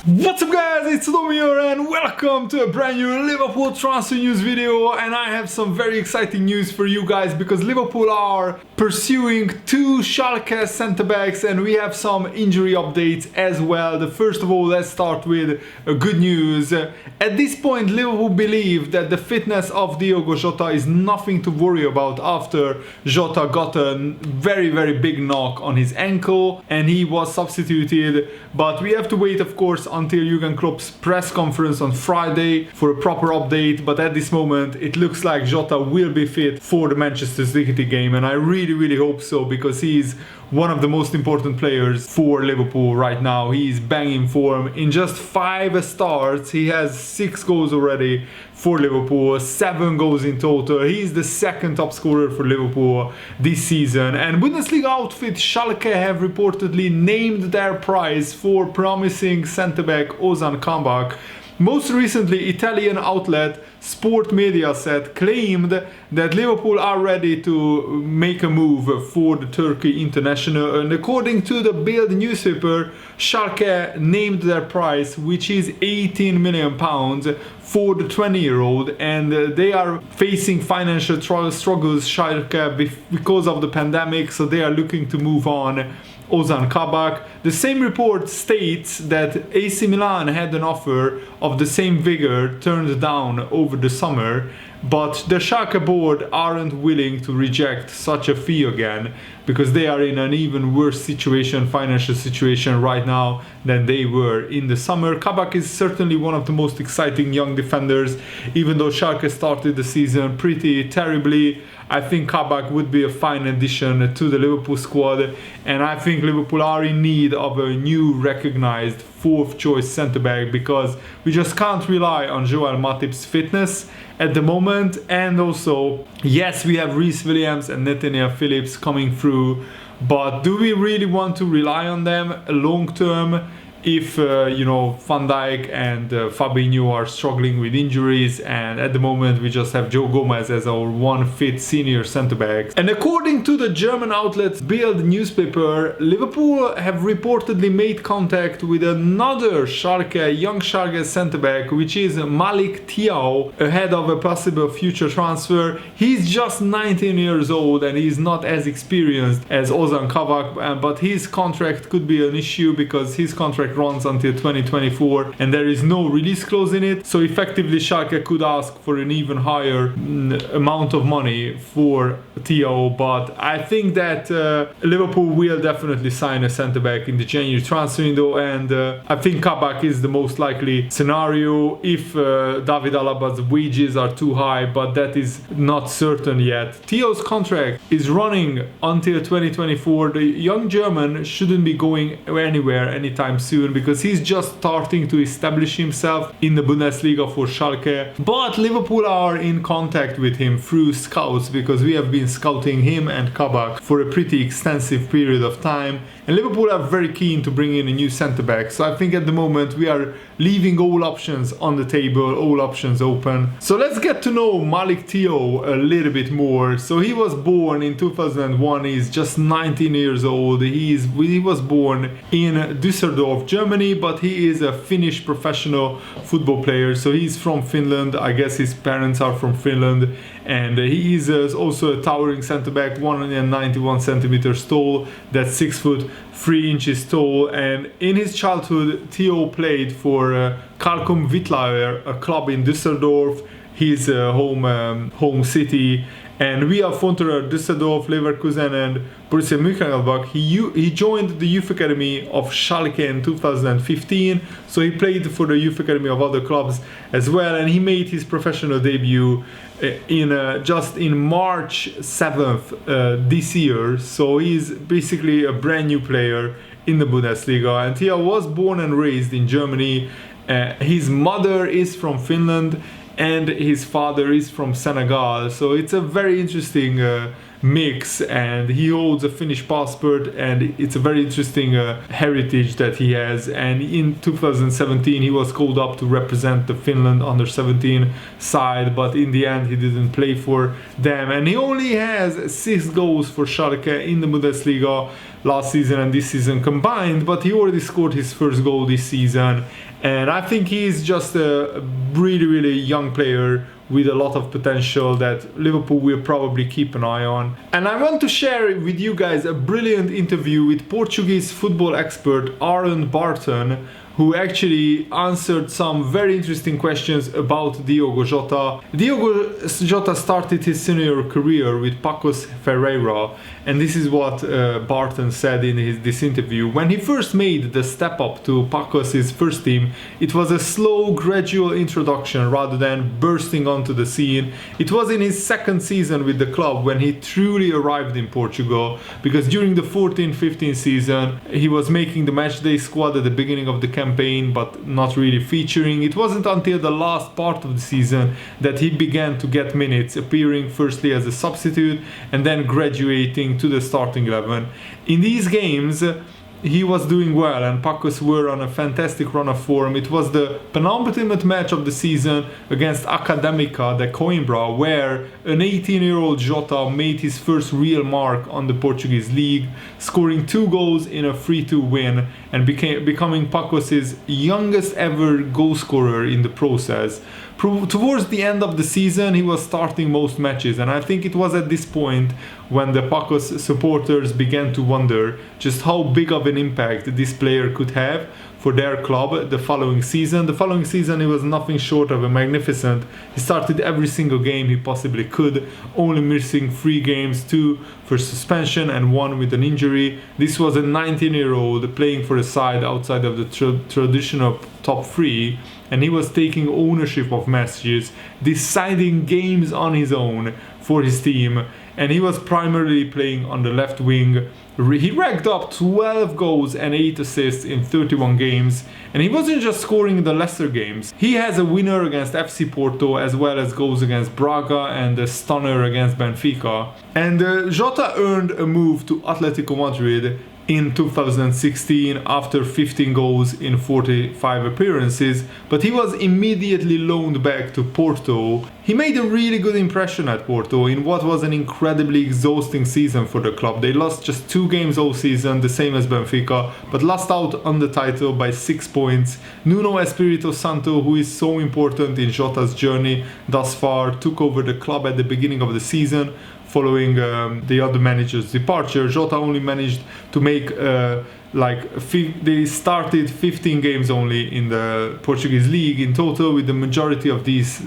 What's up guys, it's Tom here and welcome to a brand new Liverpool transfer news video, and I have some very exciting news for you guys because Liverpool are pursuing two Schalke centre-backs and we have some injury updates as well. First of all, let's start with good news. At this point, Liverpool believe that the fitness of Diogo Jota is nothing to worry about after Jota got a very big knock on his ankle and he was substituted, but we have to wait of course until Jurgen Klopp's press conference on Friday for a proper update. But at this moment it looks like Jota will be fit for the Manchester City game, and I really hope so because he's one of the most important players for Liverpool right now. He's banging form. In just 5 starts he has 6 goals already for Liverpool, 7 goals in total. He's the second top scorer for Liverpool this season. And Bundesliga outfit Schalke have reportedly named their prize for promising centre-back Ozan Kabak. Most recently, Italian outlet Sport Mediaset claimed that Liverpool are ready to make a move for the Turkey international, and according to the Bild newspaper, Schalke named their price, which is £18 million for the 20-year-old, and they are facing financial struggles, Schalke, because of the pandemic, so they are looking to move on Ozan Kabak. The same report states that AC Milan had an offer of the same vigor turned down over the summer, but the Schalke board aren't willing to reject such a fee again because they are in an even worse financial situation right now than they were in the summer. Kabak is certainly one of the most exciting young defenders, even though Schalke started the season pretty terribly. I think Kabak would be a fine addition to the Liverpool squad, and I think Liverpool are in need of a new recognized 4th choice centre-back because we just can't rely on Joel Matip's fitness at the moment. And also, yes, we have Rhys Williams and Nathaniel Phillips coming through, but do we really want to rely on them long term if Van Dijk and Fabinho are struggling with injuries, and at the moment we just have Joe Gomez as our one fit senior centre-back. And according to the German outlet Bild newspaper, Liverpool have reportedly made contact with another young Schalke centre-back, which is Malik Thiaw, ahead of a possible future transfer. He's just 19 years old and he's not as experienced as Ozan Kabak, but his contract could be an issue because his contract runs until 2024 and there is no release clause in it, so effectively Schalke could ask for an even higher amount of money for Thiaw. But I think that Liverpool will definitely sign a centre-back in the January transfer window, and I think Kabak is the most likely scenario if David Alaba's wages are too high, but that is not certain yet. Thiaw's contract is running until 2024. The young German shouldn't be going anywhere anytime soon because he's just starting to establish himself in the Bundesliga for Schalke. But Liverpool are in contact with him through scouts because we have been scouting him and Kabak for a pretty extensive period of time, and Liverpool are very keen to bring in a new centre-back. So I think at the moment we are leaving all options on the table, all options open. So let's get to know Malik Thiaw a little bit more. So he was born in 2001, he's just 19 years old. He was born in Düsseldorf, Germany, but he is a Finnish professional football player. So he's from Finland, I guess his parents are from Finland, and he is also a towering centre-back, 191 centimeters tall, that's 6 foot 3 inches tall. And in his childhood Thiaw played for Kalkum Wittlaer, a club in Düsseldorf, his home city. And via Fontenay, Düsseldorf, Leverkusen and Borussia Mönchengladbach, he joined the youth academy of Schalke in 2015. So he played for the youth academy of other clubs as well, and he made his professional debut just in March 7th this year. So he's basically a brand new player in the Bundesliga. And Thiaw was born and raised in Germany. His mother is from Finland and his father is from Senegal, so it's a very interesting mix, and he holds a Finnish passport, and it's a very interesting heritage that he has. And in 2017 he was called up to represent the Finland under 17 side, but in the end he didn't play for them, and he only has 6 goals for Schalke in the Bundesliga. last season and this season combined, but he already scored his first goal this season. And I think he's just a really, really young player with a lot of potential that Liverpool will probably keep an eye on. And I want to share with you guys a brilliant interview with Portuguese football expert Aaron Barton, who actually answered some very interesting questions about Diogo Jota. Diogo Jota started his senior career with Pacos Ferreira, and this is what Barton said in this interview. When he first made the step up to Pacos' first team, it was a slow, gradual introduction rather than bursting onto the scene. It was in his second season with the club when he truly arrived in Portugal, because during the 14-15 season he was making the matchday squad at the beginning of the campaign but not really featuring. It wasn't until the last part of the season that he began to get minutes, appearing firstly as a substitute and then graduating to the starting 11. In these games he was doing well and Pacos were on a fantastic run of form. It was the penultimate match of the season against Académica de Coimbra, where an 18-year-old Jota made his first real mark on the Portuguese league, scoring 2 goals in a 3-2 win and becoming Pacos' youngest ever goal scorer in the process. Towards the end of the season he was starting most matches, and I think it was at this point when the Pacos supporters began to wonder just how big of an impact this player could have for their club the following season. The following season he was nothing short of a magnificent. He started every single game he possibly could, only missing 3 games, 2 for suspension and 1 with an injury. This was a 19-year-old playing for a side outside of the traditional top 3, and he was taking ownership of matches, deciding games on his own for his team, and he was primarily playing on the left wing. He racked up 12 goals and 8 assists in 31 games, and he wasn't just scoring in the lesser games. He has a winner against FC Porto as well as goals against Braga and a stunner against Benfica. And Jota earned a move to Atletico Madrid in 2016 after 15 goals in 45 appearances, but he was immediately loaned back to Porto. He made a really good impression at Porto in what was an incredibly exhausting season for the club. They lost just 2 games all season, the same as Benfica, but lost out on the title by 6 points. Nuno Espirito Santo, who is so important in Jota's journey thus far, took over the club at the beginning of the season. Following the other manager's departure, Jota only managed to make they started 15 games only in the Portuguese league in total, with the majority of these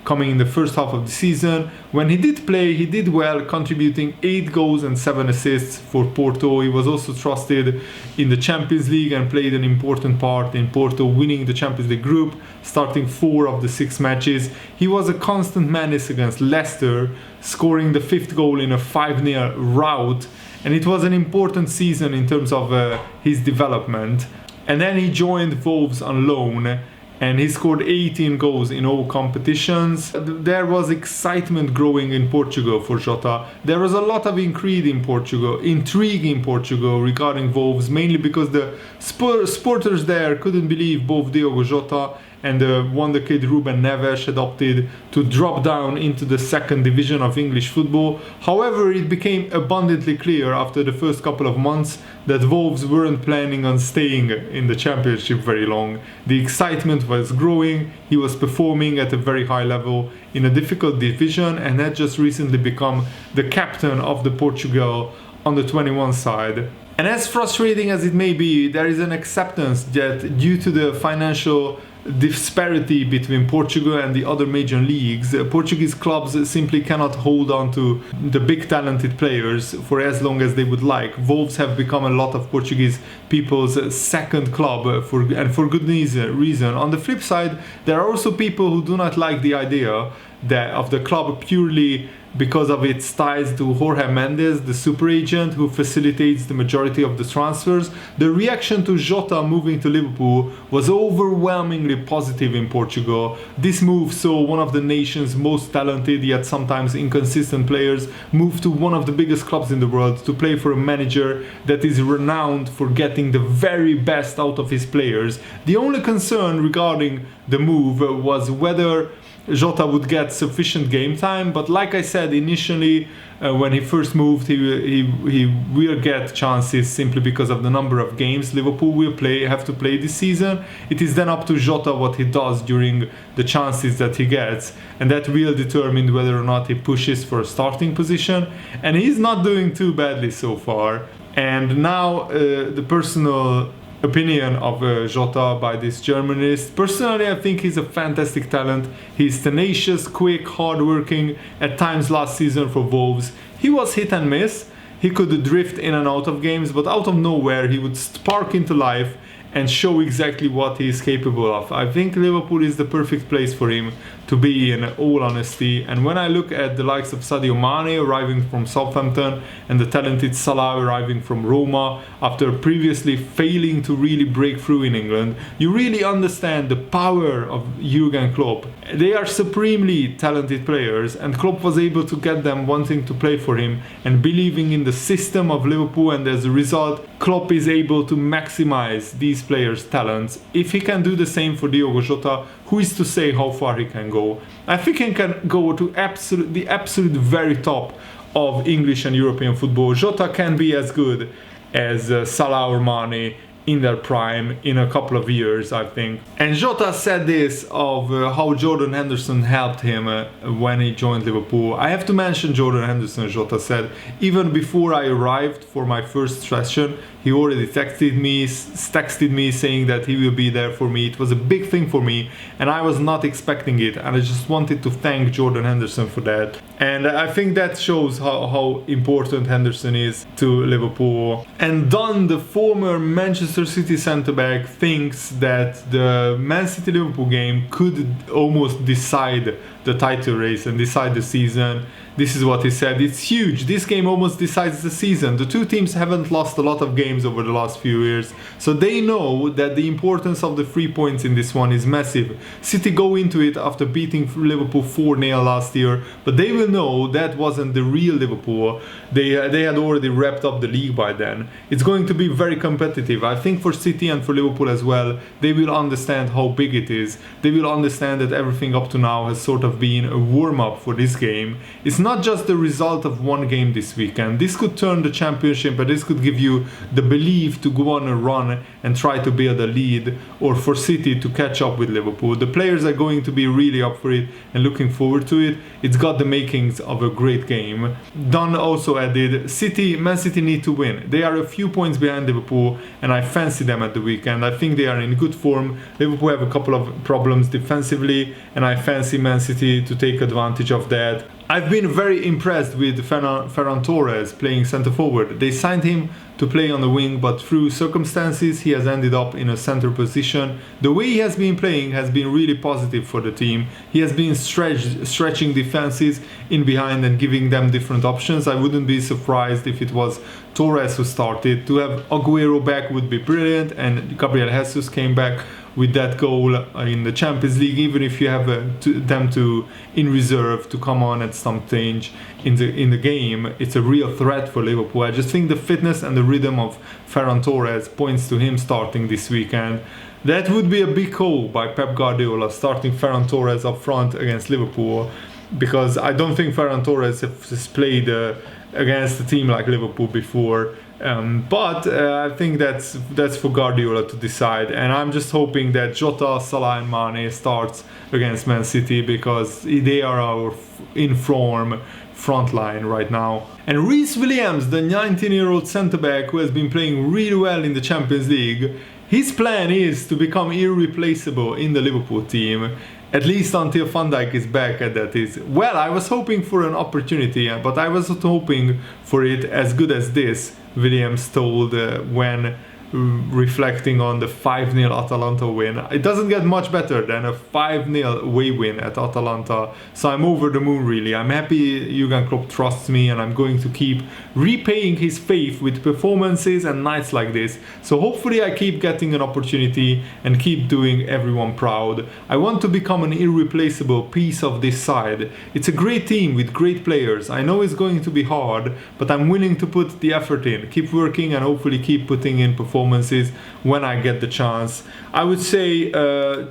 coming in the first half of the season. When he did play, he did well, contributing 8 goals and 7 assists for Porto. He was also trusted in the Champions League and played an important part in Porto winning the Champions League group, starting 4 of the 6 matches. He was a constant menace against Leicester, scoring the 5th goal in a 5-0 rout, and it was an important season in terms of his development. And then he joined Wolves on loan, and he scored 18 goals in all competitions. There was excitement growing in Portugal for Jota. There was a lot of intrigue in Portugal regarding Wolves, mainly because the supporters there couldn't believe both Diogo Jota and the wonder kid Ruben Neves had opted to drop down into the 2nd division of English football. However, it became abundantly clear after the first couple of months that Wolves weren't planning on staying in the Championship very long. The excitement was growing, he was performing at a very high level in a difficult division and had just recently become the captain of the Portugal on the 21 side. And as frustrating as it may be, there is an acceptance that due to the financial disparity between Portugal and the other major leagues, Portuguese clubs simply cannot hold on to the big talented players for as long as they would like. Wolves have become a lot of Portuguese people's 2nd club for good reason. On the flip side, there are also people who do not like the idea of the club purely because of its ties to Jorge Mendes, the super agent who facilitates the majority of the transfers. The reaction to Jota moving to Liverpool was overwhelmingly positive in Portugal. This move saw one of the nation's most talented yet sometimes inconsistent players move to one of the biggest clubs in the world to play for a manager that is renowned for getting the very best out of his players. The only concern regarding the move was whether Jota would get sufficient game time, but like I said initially, when he first moved, he will get chances simply because of the number of games Liverpool will have to play this season. It is then up to Jota what he does during the chances that he gets, and that will determine whether or not he pushes for a starting position, and he's not doing too badly so far. And now the personal opinion of Jota by this journalist. Personally, I think he's a fantastic talent. He's tenacious, quick, hardworking. At times last season for Wolves, he was hit and miss. He could drift in and out of games, but out of nowhere he would spark into life and show exactly what he is capable of. I think Liverpool is the perfect place for him to be, in all honesty. And when I look at the likes of Sadio Mane arriving from Southampton and the talented Salah arriving from Roma after previously failing to really break through in England, you really understand the power of Jurgen Klopp. They are supremely talented players, and Klopp was able to get them wanting to play for him and believing in the system of Liverpool, and as a result Klopp is able to maximize these players' talents. If he can do the same for Diogo Jota, who is to say how far he can go? I think he can go to the absolute very top of English and European football. Jota can be as good as Salah or Mane in their prime in a couple of years, I think. And Jota said this of how Jordan Henderson helped him when he joined Liverpool. I have to mention Jordan Henderson, Jota said. Even before I arrived for my first session, he already texted me saying that he will be there for me. It was a big thing for me, and I was not expecting it, and I just wanted to thank Jordan Henderson for that. And I think that shows how important Henderson is to Liverpool. And Dunn, the former Manchester City centre-back, thinks that the Man City-Liverpool game could almost decide the title race and decide the season. This is what he said: "It's huge. This game almost decides the season. The two teams haven't lost a lot of games over the last few years, so they know that the importance of the 3 points in this one is massive. City go into it after beating Liverpool 4-0 last year, but they will know that wasn't the real Liverpool. They had already wrapped up the league by then. It's going to be very competitive. I think for City and for Liverpool as well, they will understand how big it is. They will understand that everything up to now has sort of been a warm-up for this game. It's not just the result of one game this weekend. This could turn the championship, but this could give you the belief to go on a run and try to build a lead, or for City to catch up with Liverpool. The players are going to be really up for it and looking forward to it. It's got the makings of a great game." Dunn also added, Man City need to win. They are a few points behind Liverpool, and I fancy them at the weekend. I think they are in good form. Liverpool have a couple of problems defensively, and I fancy Man City to take advantage of that. I've been very impressed with Ferran Torres playing centre forward. They signed him to play on the wing, but through circumstances he has ended up in a centre position. The way he has been playing has been really positive for the team. He has been stretching defenses in behind and giving them different options. I wouldn't be surprised if it was Torres who started. To have Aguero back would be brilliant, and Gabriel Jesus came back with that goal in the Champions League. Even if you have them in reserve to come on at some stage in the game, it's a real threat for Liverpool. I just think the fitness and the rhythm of Ferran Torres points to him starting this weekend. That would be a big call by Pep Guardiola, starting Ferran Torres up front against Liverpool, because I don't think Ferran Torres has played against a team like Liverpool before. But I think that's for Guardiola to decide, and I'm just hoping that Jota, Salah and Mane starts against Man City, because they are our in-form front line right now. And Rhys Williams, the 19-year-old centre-back who has been playing really well in the Champions League, his plan is to become irreplaceable in the Liverpool team, at least until Van Dijk is back, and that is. Well, I was hoping for an opportunity, but I wasn't hoping for it as good as this, Williams told when reflecting on the 5-0 Atalanta win. It doesn't get much better than a 5-0 away win at Atalanta, so I'm over the moon really. I'm happy Jurgen Klopp trusts me, and I'm going to keep repaying his faith with performances and nights like this. So hopefully I keep getting an opportunity and keep doing everyone proud. I want to become an irreplaceable piece of this side. It's a great team with great players. I know it's going to be hard, but I'm willing to put the effort in, keep working, and hopefully keep putting in performances performances when I get the chance. I would say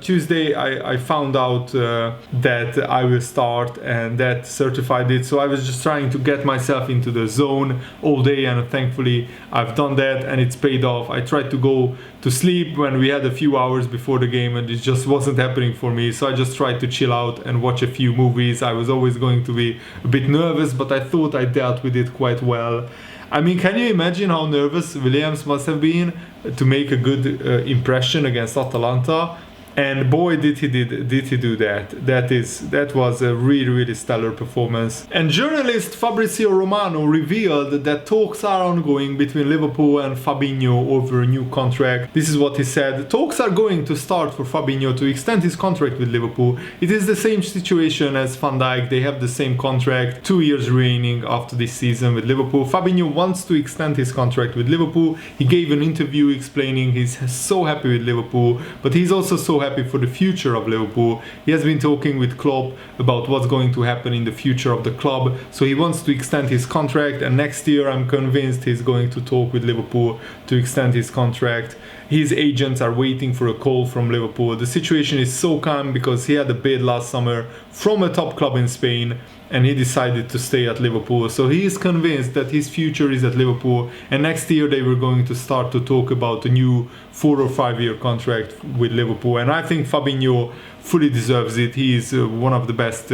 Tuesday I found out that I will start, and that certified it, so I was just trying to get myself into the zone all day, and thankfully I've done that and it's paid off. I tried to go to sleep when we had a few hours before the game and it just wasn't happening for me, so I just tried to chill out and watch a few movies. I was always going to be a bit nervous, but I thought I dealt with it quite well. I mean, can you imagine how nervous Williams must have been to make a good impression against Atalanta? And boy, did he do that. That was a really stellar performance. And journalist Fabrizio Romano revealed that talks are ongoing between Liverpool and Fabinho over a new contract. This is what he said: talks are going to start for Fabinho to extend his contract with Liverpool. It is the same situation as Van Dijk. They have the same contract, 2 years remaining after this season with Liverpool. Fabinho wants to extend his contract with Liverpool. He gave an interview explaining he's so happy with Liverpool, but he's also so happy for the future of Liverpool. He has been talking with Klopp about what's going to happen in the future of the club, so he wants to extend his contract, and next year I'm convinced he's going to talk with Liverpool to extend his contract. His agents are waiting for a call from Liverpool. The situation is so calm because he had a bid last summer from a top club in Spain and he decided to stay at Liverpool. So he is convinced that his future is at Liverpool, and next year they were going to start to talk about a new 4 or 5 year contract with Liverpool. And I think Fabinho fully deserves it. He is one of the best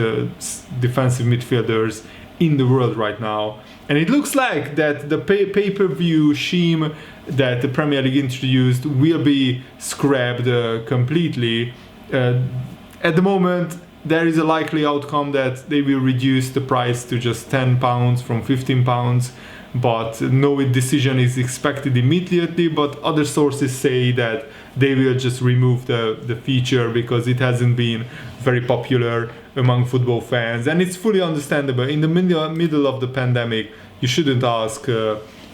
defensive midfielders in the world right now. And it looks like that the pay-per-view scheme that the Premier League introduced will be scrapped completely. At the moment, there is a likely outcome that they will reduce the price to just £10 from £15, but no decision is expected immediately. But other sources say that they will just remove the feature because it hasn't been very popular among football fans, and it's fully understandable. In the middle of the pandemic, you shouldn't ask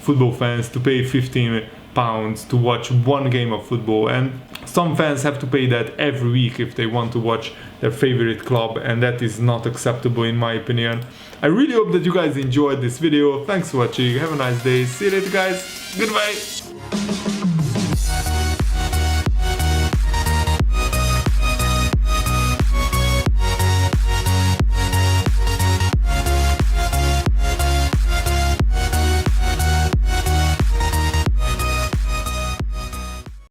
football fans to pay £15 to watch one game of football, and some fans have to pay that every week if they want to watch their favorite club, and that is not acceptable in my opinion. I really hope that you guys enjoyed this video. Thanks for watching, have a nice day, see you later guys, goodbye.